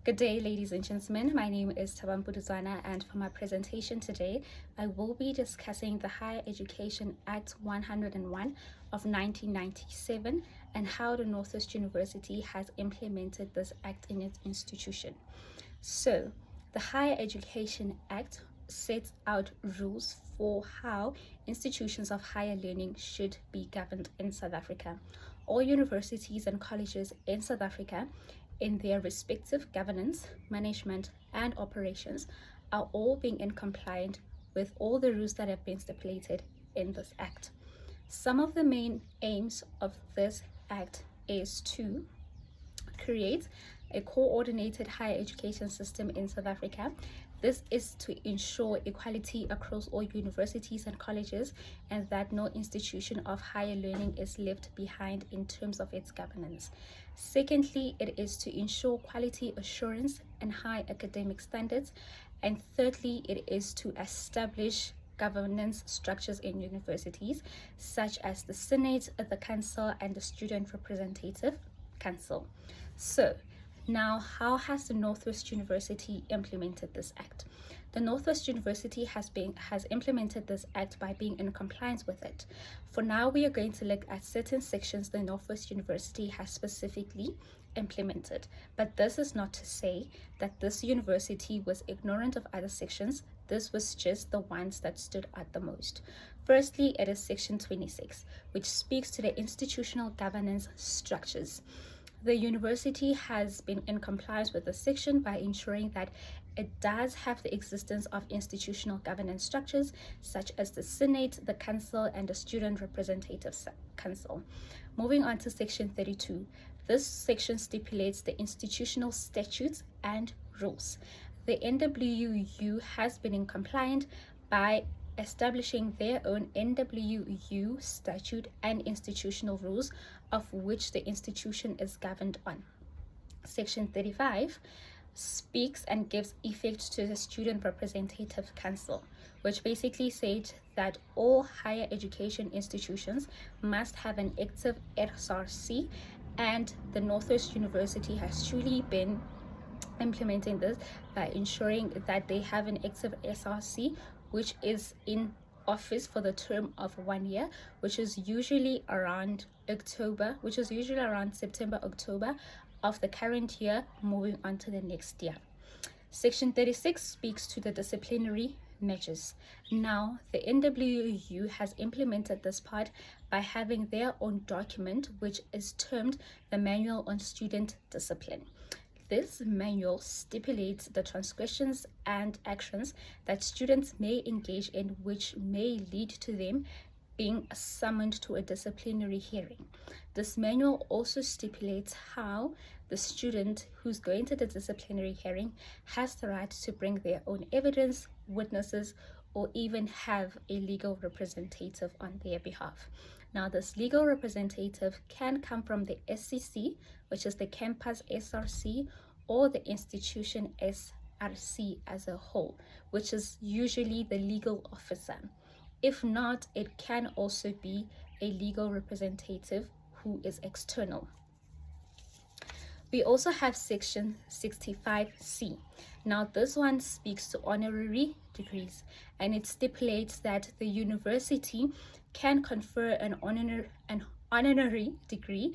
Good day, ladies and gentlemen. My name is Tabam Buduzana, and for my presentation today, I will be discussing the Higher Education Act 101 of 1997 and how the Northwest University has implemented this act in its institution. So, the Higher Education Act sets out rules for how institutions of higher learning should be governed in South Africa. All universities and colleges in South Africa, in their respective governance, management, and operations, are all being in compliance with all the rules that have been stipulated in this act. Some of the main aims of this act is to create a coordinated higher education system in South Africa. This is to ensure equality across all universities and colleges, and that no institution of higher learning is left behind in terms of its governance. Secondly, it is to ensure quality assurance and high academic standards. And thirdly, it is to establish governance structures in universities, such as the Senate, the Council, and the Student Representative Council. So, now, how has the Northwest University implemented this act? The Northwest University has implemented this act by being in compliance with it. For now, we are going to look at certain sections the Northwest University has specifically implemented. But this is not to say that this university was ignorant of other sections. This was just the ones that stood out the most. Firstly, it is section 26, which speaks to the institutional governance structures. The university has been in compliance with the section by ensuring that it does have the existence of institutional governance structures such as the Senate, the Council, and the Student Representative Council. Moving on to section 32, this section stipulates the institutional statutes and rules. The NWU has been in compliance by establishing their own NWU statute and institutional rules of which the institution is governed on. Section 35 speaks and gives effect to the Student Representative Council, which basically said that all higher education institutions must have an active SRC, and the Northwest University has truly been implementing this by ensuring that they have an active SRC, which is in office for the term of 1 year, which is usually around September, October of the current year, moving on to the next year. Section 36 speaks to the disciplinary measures. Now, the NWU has implemented this part by having their own document, which is termed the Manual on Student Discipline. This manual stipulates the transgressions and actions that students may engage in, which may lead to them being summoned to a disciplinary hearing. This manual also stipulates how the student who's going to the disciplinary hearing has the right to bring their own evidence, witnesses, or even have a legal representative on their behalf. Now, this legal representative can come from the SCC, which is the campus SRC, or the institution SRC as a whole, which is usually the legal officer. If not, it can also be a legal representative who is external. We also have section 65C. Now, this one speaks to honorary degrees, and it stipulates that the university can confer an honorary degree,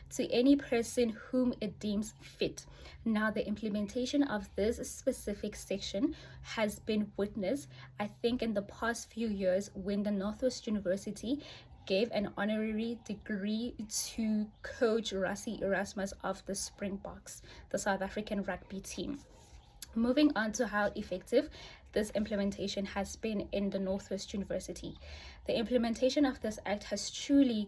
to any person whom it deems fit. Now, the implementation of this specific section has been witnessed, I think, in the past few years when the Northwest University gave an honorary degree to Coach Rassie Erasmus of the Springboks, the South African rugby team. Moving on to how effective this implementation has been in the Northwest University. The implementation of this act has truly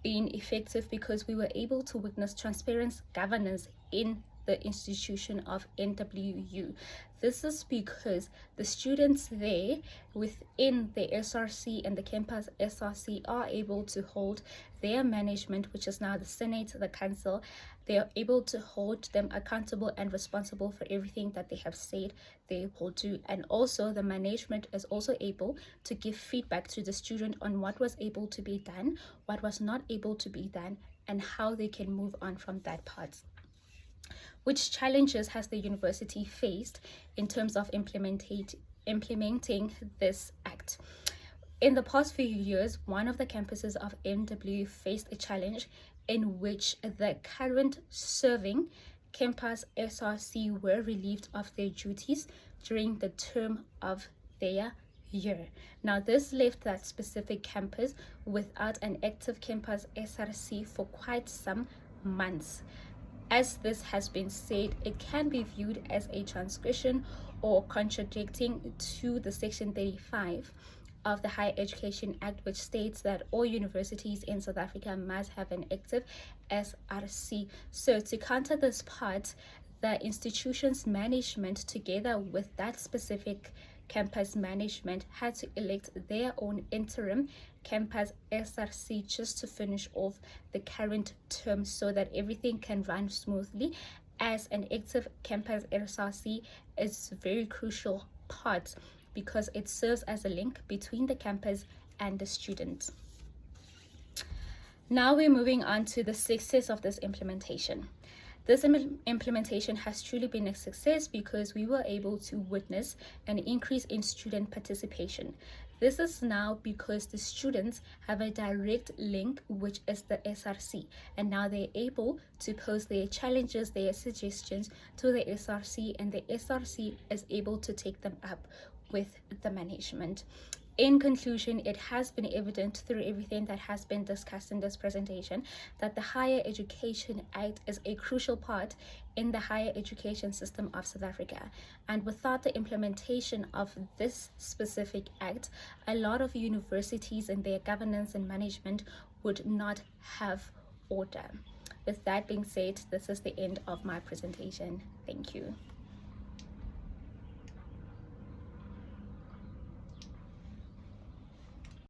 been effective because we were able to witness transparent governance in the institution of NWU. This is because the students there within the SRC and the campus SRC are able to hold their management, which is now the Senate, the Council. They are able to hold them accountable and responsible for everything that they have said they will do. And also the management is also able to give feedback to the student on what was able to be done, what was not able to be done, and how they can move on from that part. Which challenges has the university faced in terms of implementing this act? In the past few years, one of the campuses of MW faced a challenge in which the current serving campus SRC were relieved of their duties during the term of their year. Now, this left that specific campus without an active campus SRC for quite some months. As this has been said, it can be viewed as a transgression or contradicting to the Section 35 of the Higher Education Act, which states that all universities in South Africa must have an active SRC. So to counter this part, the institution's management, together with that specific campus management, had to elect their own interim campus SRC just to finish off the current term so that everything can run smoothly, as an active campus SRC is a very crucial part because it serves as a link between the campus and the students. Now we're moving on to the success of this implementation. This implementation has truly been a success because we were able to witness an increase in student participation. This is now because the students have a direct link, which is the SRC, and now they're able to post their challenges, their suggestions to the SRC, and the SRC is able to take them up with the management. In conclusion, it has been evident through everything that has been discussed in this presentation that the Higher Education Act is a crucial part in the higher education system of South Africa. And without the implementation of this specific act, a lot of universities and their governance and management would not have order. With that being said, this is the end of my presentation. Thank you.